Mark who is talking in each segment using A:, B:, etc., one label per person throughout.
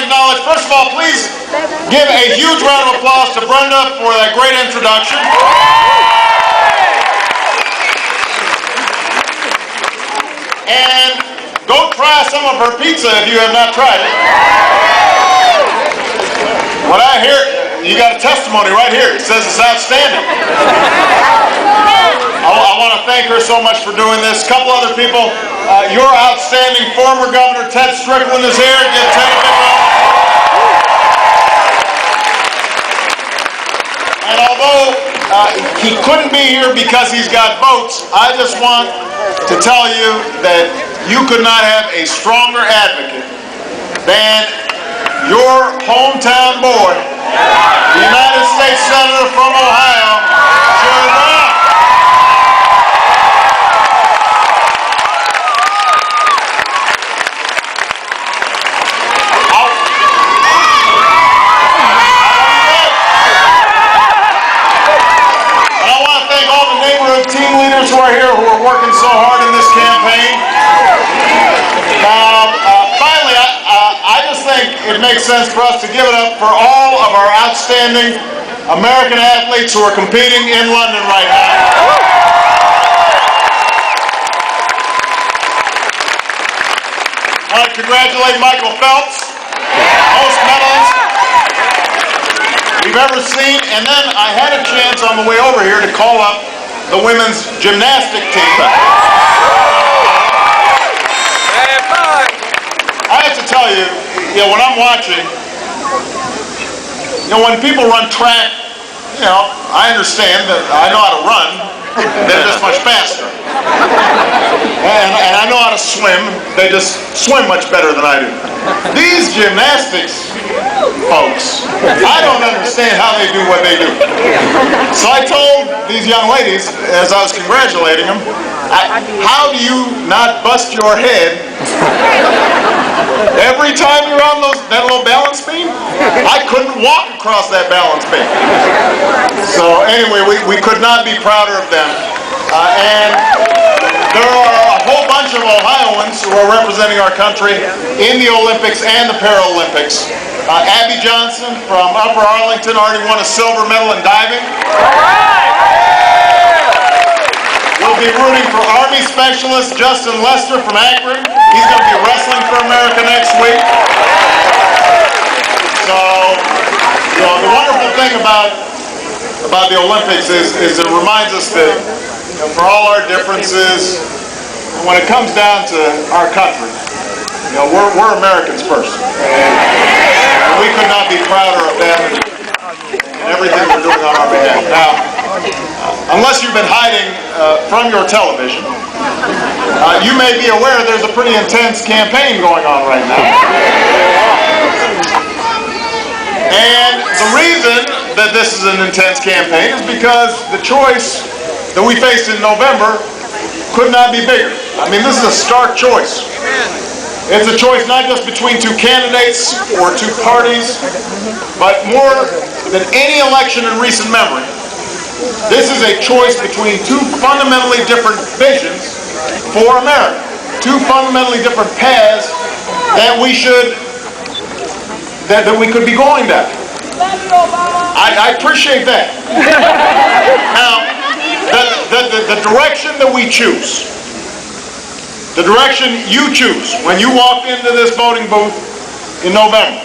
A: to acknowledge, first of all, please give a huge round of applause to Brenda for that great introduction. And go try some of her pizza if you have not tried it. What I hear, you got a testimony right here. It says it's outstanding. I want to thank her so much for doing this. A couple other people. Your outstanding former governor, Ted Strickland, is here. Give Ted a big round of applause. And although he couldn't be here because he's got votes, I just want to tell you that you could not have a stronger advocate than your hometown boy, the United States Senator from Ohio, Lahm. Team leaders who are here who are working so hard in this campaign. Now, finally, I just think it makes sense for us to give it up for all of our outstanding American athletes who are competing in London right now. I want to congratulate Michael Phelps, most medalists we've ever seen. And then I had a chance on the way over here to call up the women's gymnastic team. I have to tell you, when I'm watching, when people run track, I understand that I know how to run. They're just much faster. And I know how to swim. They just swim much better than I do. These gymnastics folks, I don't understand how they do what they do. So I told these young ladies, as I was congratulating them, how do you not bust your head every time you're on that little balance beam? I couldn't walk across that balance beam. So anyway, we could not be prouder of them. And there are a whole bunch of Ohioans who are representing our country in the Olympics and the Paralympics. Abby Johnson from Upper Arlington already won a silver medal in diving. We'll be rooting for Army Specialist Justin Lester from Akron. He's going to be wrestling for America next week. So, the wonderful thing about the Olympics is it reminds us that for all our differences, when it comes down to our country, we're Americans first. And we could not be prouder of them and everything they're doing on our behalf. Now, unless you've been hiding from your television, you may be aware there's a pretty intense campaign going on right now. And the reason that this is an intense campaign is because the choice that we faced in November could not be bigger. I mean, this is a stark choice. It's a choice not just between two candidates or two parties, but more than any election in recent memory. This is a choice between two fundamentally different visions for America. Two fundamentally different paths that we could be going down. I appreciate that. Now, the direction that we choose, the direction you choose when you walk into this voting booth in November,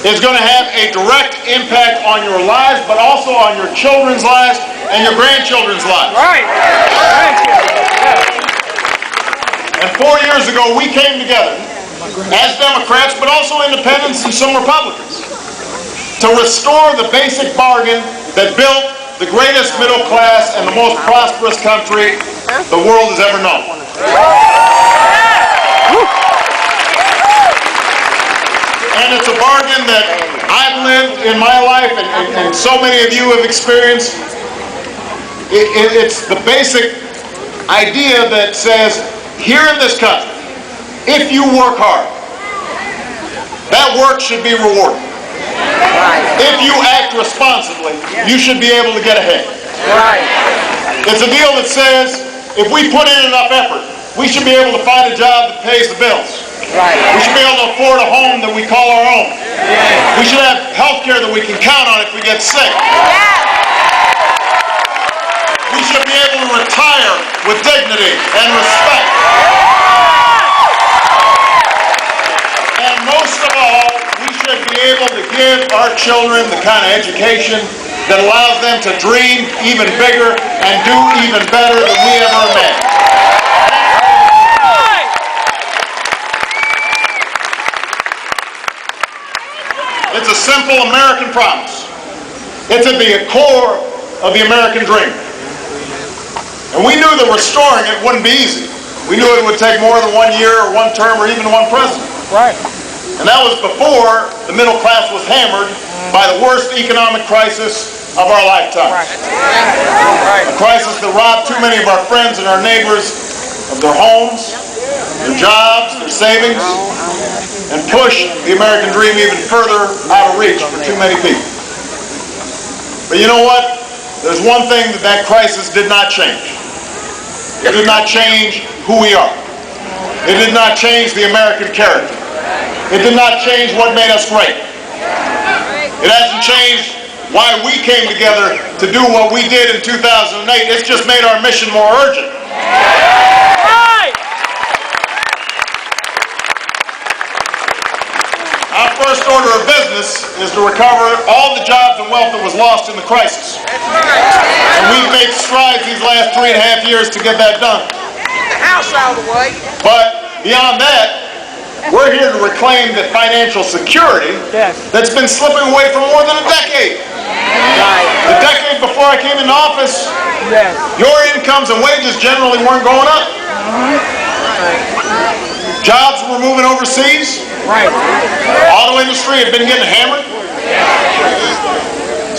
A: is going to have a direct impact on your lives, but also on your children's lives and your grandchildren's lives.
B: Right.
A: And 4 years ago, we came together as Democrats, but also independents and some Republicans, to restore the basic bargain that built the greatest middle class and the most prosperous country the world has ever known. And it's a bargain that I've lived in my life and so many of you have experienced. It's the basic idea that says, here in this country, if you work hard, that work should be rewarded. If you act responsibly, you should be able to get ahead. It's a deal that says, if we put in enough effort, we should be able to find a job that pays the bills. We should be able to afford a home that we call our own. We should have health care that we can count on if we get sick. We should be able to retire with dignity and respect. And most of all, we should be able to give our children the kind of education that allows them to dream even bigger and do even better than we ever imagined. It's a simple American promise. It's at the core of the American dream. And we knew that restoring it wouldn't be easy. We knew it would take more than 1 year or one term or even one president.
B: Right.
A: And that was before the middle class was hammered by the worst economic crisis of our lifetimes. A crisis that robbed too many of our friends and our neighbors of their homes, their jobs, their savings, and pushed the American dream even further out of reach for too many people. But you know what? There's one thing that crisis did not change. It did not change who we are. It did not change the American character. It did not change what made us great. It hasn't changed why we came together to do what we did in 2008. It's just made our mission more urgent. Our first order of business is to recover all the jobs and wealth that was lost in the crisis. And we've made strides these last 3.5 years to get that done.
B: Get the house out of the way.
A: But beyond that, we're here to reclaim the financial security that's been slipping away for more than a decade. The decade before I came into office, your incomes and wages generally weren't going up. Jobs were moving overseas. Auto industry had been getting hammered.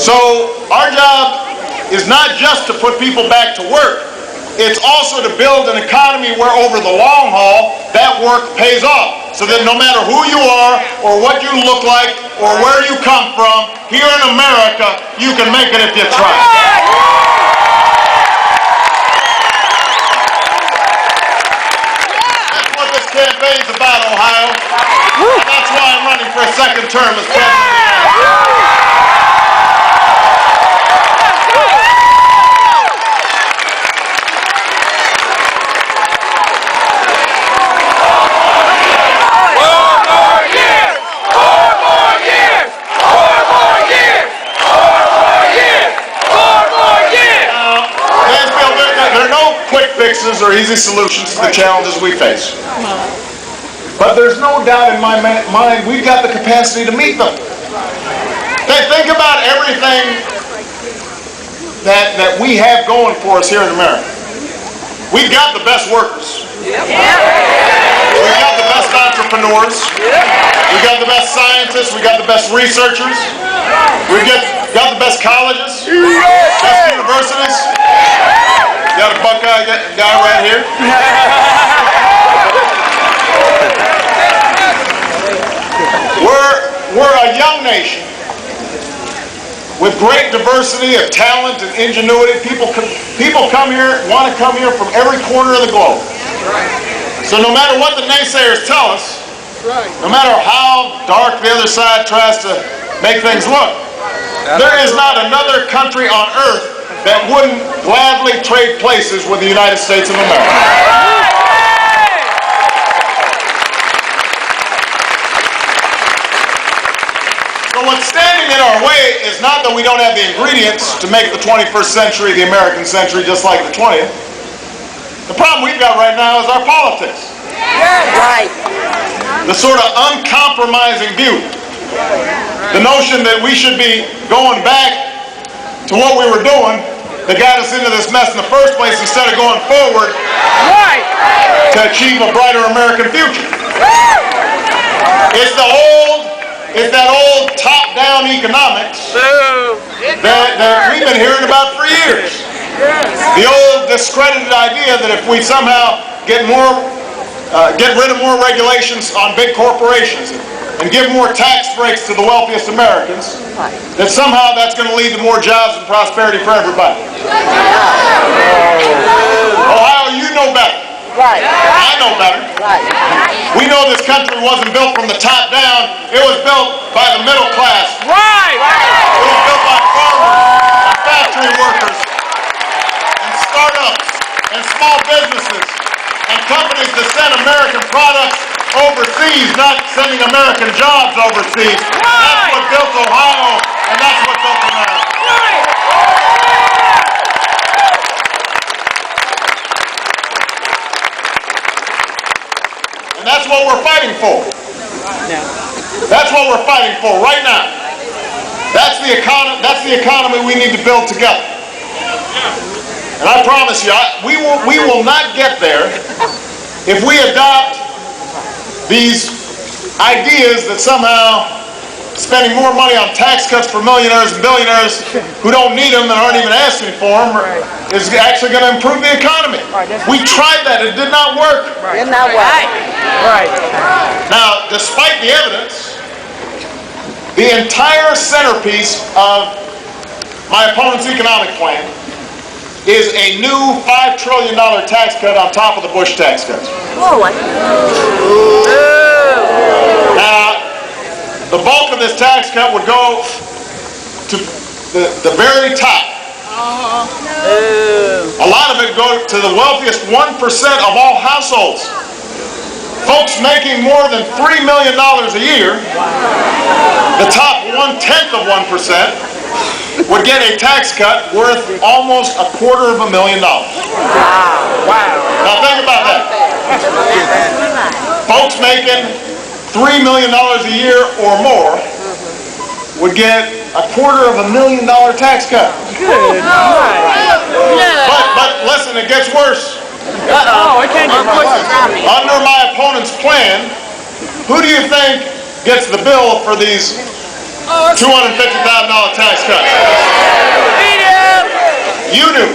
A: So our job is not just to put people back to work. It's also to build an economy where over the long haul, that work pays off. So that no matter who you are, or what you look like, or where you come from, here in America, you can make it if you try. That's what this campaign's about, Ohio. And that's why I'm running for a second term as president. Fixes or easy solutions to the challenges we face. But there's no doubt in my mind we've got the capacity to meet them. Think about everything that we have going for us here in America. We've got the best workers. We've got the best entrepreneurs. We've got the best scientists. We've got the best researchers. We've got the best colleges, best universities. Got a Buckeye guy right here. We're a young nation with great diversity of talent and ingenuity. People come here, want to come here from every corner of the globe. So no matter what the naysayers tell us, no matter how dark the other side tries to make things look, there is not another country on earth that wouldn't gladly trade places with the United States of America. So what's standing in our way is not that we don't have the ingredients to make the 21st century the American century just like the 20th. The problem we've got right now is our politics. The sort of uncompromising view. The notion that we should be going back to what we were doing that got us into this mess in the first place instead of going forward to achieve a brighter American future. It's that old top-down economics that we've been hearing about for years. The old discredited idea that if we somehow get rid of more regulations on big corporations and give more tax breaks to the wealthiest Americans, that somehow that's going to lead to more jobs and prosperity for everybody. Ohio, you know better.
B: Right.
A: I know better.
B: Right.
A: We know this country wasn't built from the top down. It was built by the middle class.
B: Right.
A: It was built by farmers and factory workers and startups and small businesses and companies that send American products overseas, not sending American jobs overseas. That's what built Ohio, and that's what built America. And that's what we're fighting for. That's what we're fighting for right now. That's the economy we need to build together. And I promise you, we will not get there if we adopt these ideas that somehow spending more money on tax cuts for millionaires and billionaires who don't need them and aren't even asking for them is actually going to improve the economy. We tried that. It did not work.
B: Did not work. Right.
A: Now, despite the evidence, the entire centerpiece of my opponent's economic plan is a new $5 trillion tax cut on top of the Bush tax cuts. Now, the bulk of this tax cut would go to the very top. A lot of it goes to the wealthiest 1% of all households. Folks making more than $3 million a year, the top 1/10 of 1%, would get a tax cut worth almost $250,000.
B: Wow.
A: Now think about that. Folks making $3 million a year or more would get $250,000 tax cut.
B: Good.
A: But listen, it gets worse.
B: It can't get worse.
A: Under my opponent's plan, who do you think gets the bill for these $250,000 tax cuts? You do.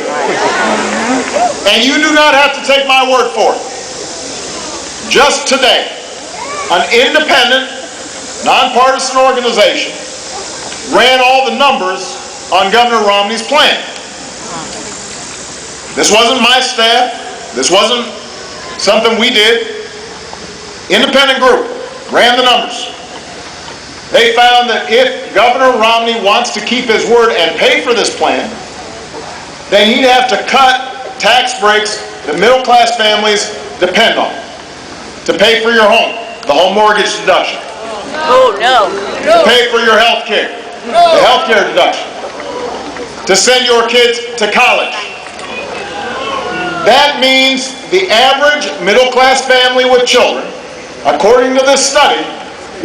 A: And you do not have to take my word for it. Just today, an independent, nonpartisan organization ran all the numbers on Governor Romney's plan. This wasn't my staff. This wasn't something we did. Independent group ran the numbers. They found that if Governor Romney wants to keep his word and pay for this plan, then he'd have to cut tax breaks that middle-class families depend on to pay for your home, the home mortgage deduction.
B: Oh, no.
A: To pay for your health care, the health care deduction. To send your kids to college. That means the average middle-class family with children, according to this study,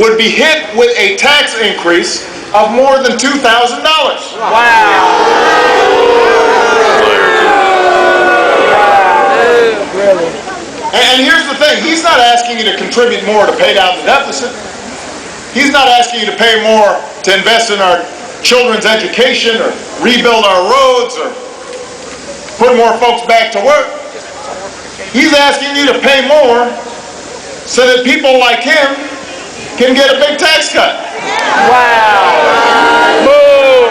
A: would be hit with a tax increase of more than $2,000.
B: Really?
A: And here's the thing, he's not asking you to contribute more to pay down the deficit. He's not asking you to pay more to invest in our children's education or rebuild our roads or put more folks back to work. He's asking you to pay more so that people like him can get a big tax cut.
B: Wow. Boom.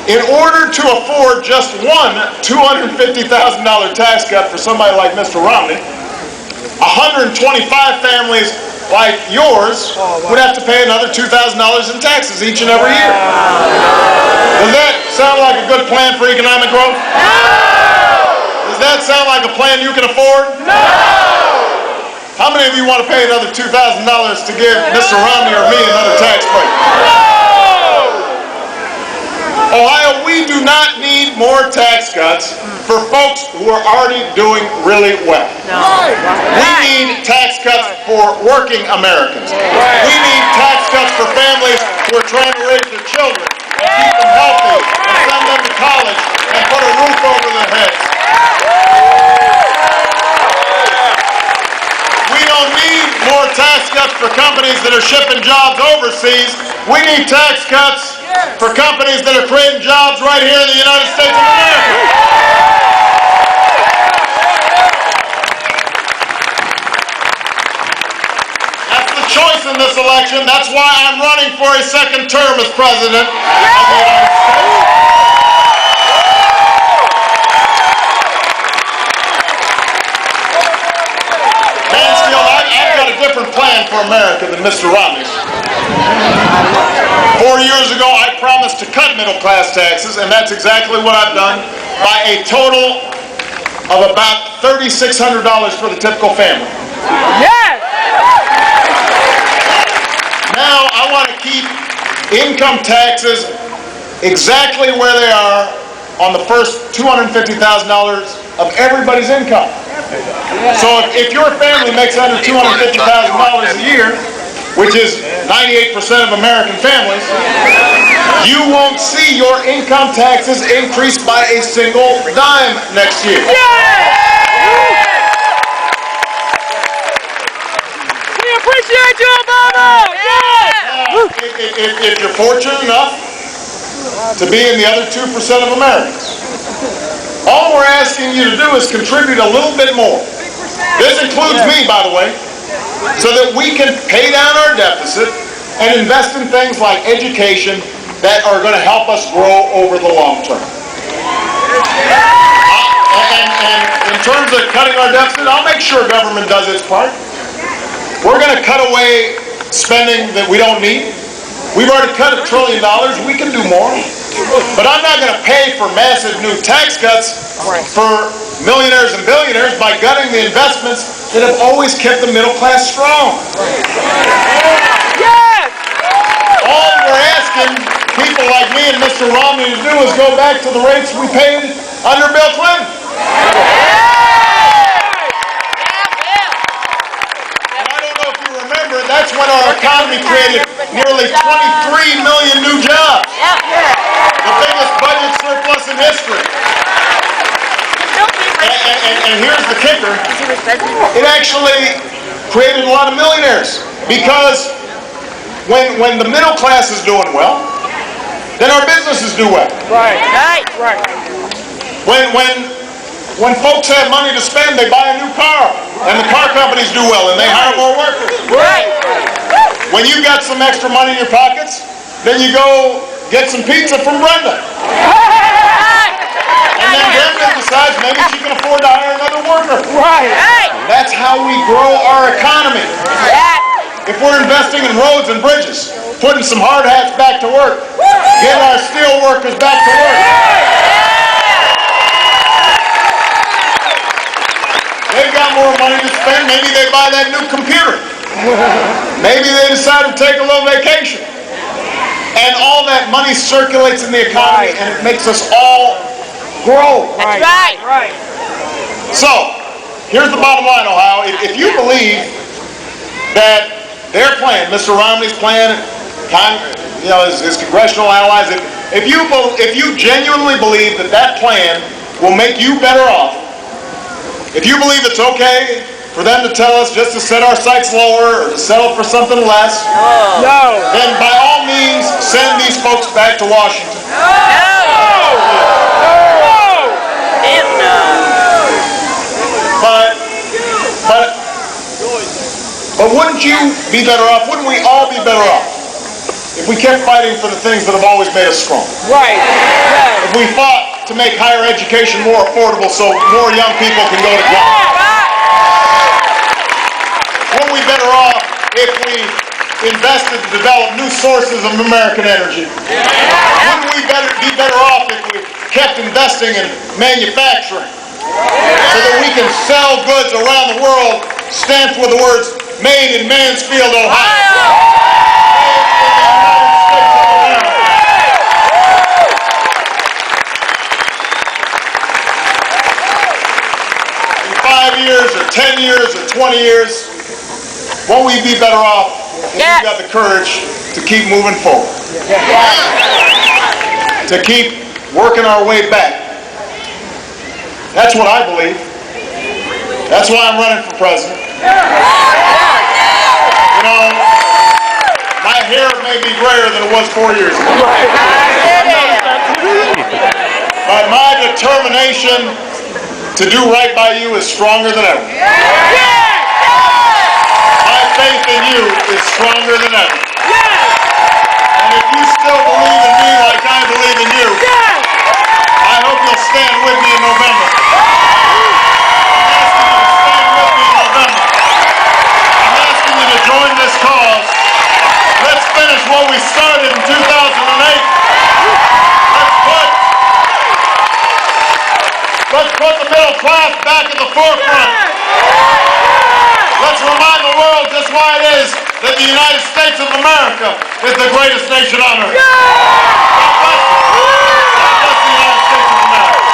A: In order to afford just one $250,000 tax cut for somebody like Mr. Romney, 125 families like yours would have to pay another $2,000 in taxes each and every year. Does that sound like a good plan for economic growth? No! Does that sound like a plan you can afford?
B: No!
A: How many of you want to pay another $2,000 to give Mr. Romney or me another tax break?
B: No!
A: Ohio, we do not need more tax cuts for folks who are already doing really well.
B: No.
A: We need tax cuts for working Americans. We need tax cuts for families who are trying to raise their children, and keep them healthy, and send them to college, and put a roof over their heads. We don't need more tax cuts for companies that are shipping jobs overseas. We need tax cuts for companies that are creating jobs right here in the United States of America. That's the choice in this election. That's why I'm running for a second term as president of the United States. plan for America than Mr. Romney's. 4 years ago, I promised to cut middle-class taxes, and that's exactly what I've done, by a total of about $3,600 for the typical family.
B: Yes!
A: Now, I want to keep income taxes exactly where they are on the first $250,000 of everybody's income. So if your family makes under $250,000 a year, which is 98% of American families, you won't see your income taxes increase by a single dime next year.
B: We appreciate you, Obama!
A: If you're fortunate enough to be in the other 2% of Americans, all we're asking you to do is contribute a little bit more. This includes me, by the way, so that we can pay down our deficit and invest in things like education that are going to help us grow over the long term. And in terms of cutting our deficit, I'll make sure government does its part. We're going to cut away spending that we don't need. We've already cut $1 trillion. We can do more. But I'm not going to pay for massive new tax cuts for millionaires and billionaires by gutting the investments that have always kept the middle class strong.
B: Yes!
A: All we're asking people like me and Mr. Romney to do is go back to the rates we paid under Bill Clinton. And I don't know if you remember, that's when our economy created nearly 23 million new jobs. The biggest budget surplus in history. And here's the kicker. It actually created a lot of millionaires, because when the middle class is doing well, then our businesses do well.
B: Right.
A: When folks have money to spend, they buy a new car, and the car companies do well, and they hire more workers.
B: Right.
A: When you got some extra money in your pockets, then you go get some pizza from Brenda. And then Brenda decides maybe she can afford to hire another worker.
B: Right.
A: That's how we grow our economy. If we're investing in roads and bridges, putting some hard hats back to work, getting our steel workers back to work. They've got more money to spend. Maybe they buy that new computer. Maybe they decide to take a little vacation. And all that money circulates in the economy, and it makes us all grow.
B: Right.
A: So, here's the bottom line, Ohio. If you believe that their plan, Mr. Romney's plan, his congressional allies, if you genuinely believe that plan will make you better off, if you believe it's okay for them to tell us just to set our sights lower or to settle for something less, then by all means send these folks back to Washington. But wouldn't you be better off, wouldn't we all be better off, if we kept fighting for the things that have always made us strong?
B: Right.
A: If we fought to make higher education more affordable so more young people can go to college? Wouldn't we better off if we invested to develop new sources of American energy? Wouldn't we be better off if we kept investing in manufacturing so that we can sell goods around the world stamped with the words, made in Mansfield, Ohio? 5 years or 10 years or 20 years, won't we be better off if we've got the courage to keep moving forward? To keep working our way back. That's what I believe. That's why I'm running for president. You know, my hair may be grayer than it was 4 years ago. But my determination to do right by you is stronger than ever. My faith in you is stronger than ever. And if you still believe in me like I believe in you, I hope you'll stand with me in November. I'm asking you to stand with me in November. I'm asking you to join to the forefront. Let's remind the world just why it is that the United States of America is the greatest nation on earth. God bless you. God bless the United States of America.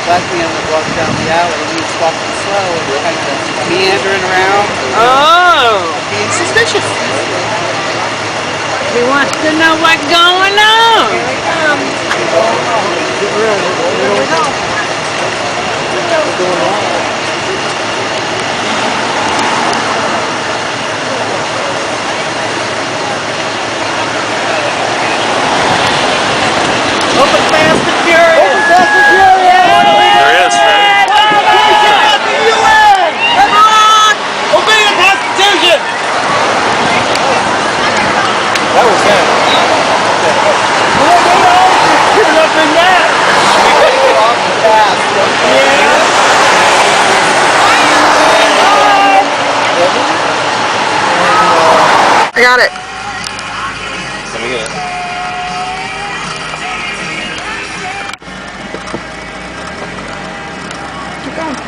C: Black man that walked down the alley and he was walking slow and kind of meandering around.
B: Oh!
C: Being suspicious.
B: He wants to know what's going on.
C: Here he comes. Get ready. Here we go. What's going on? Open fast and furious! Open fast and furious!
D: There is, right?
C: Obey the Constitution! That was good. Get up in there!
E: I got it.
D: Let me get it.
E: Keep going.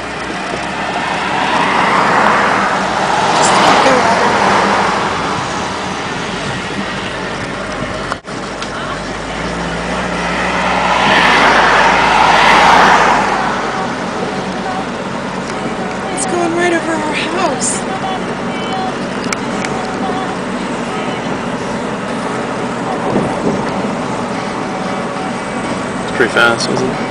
E: It's going right over our house.
D: It's pretty fast, isn't it?